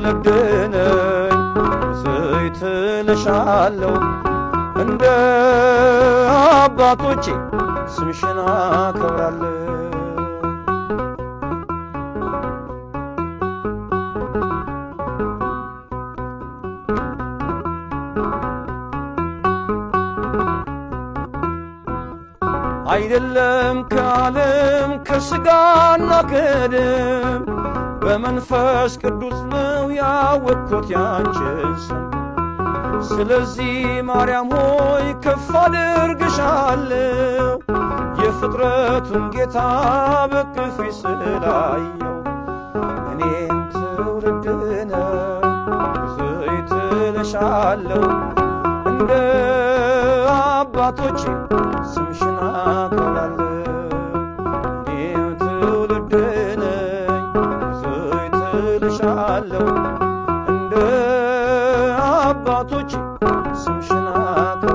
ትውልድ ነኝ ዘይት ልሻለሁ እንደ አባቶቼ ስምሽን አከብራለሁ አይደለም ከዓለም ከሥጋና ከደም በመንፈስ ቅዱስ ነው ያወቅኩት ያንቺን ስም ስለዚህ ማርያም ሆይ ከፍ አደርግሻለሁ የፍጥረቱን ጌታ በክፍሽ ስላየው እኔም ትውልድ ነኝ ዘይት ልሻለሁ እንደ አባቶቼ ስምሽን አከብራለሁ እኔም ትውልድ ነኝ ዘይት ልሻለሁ እንደ አባቶቼ ስምሽን አከብራለሁ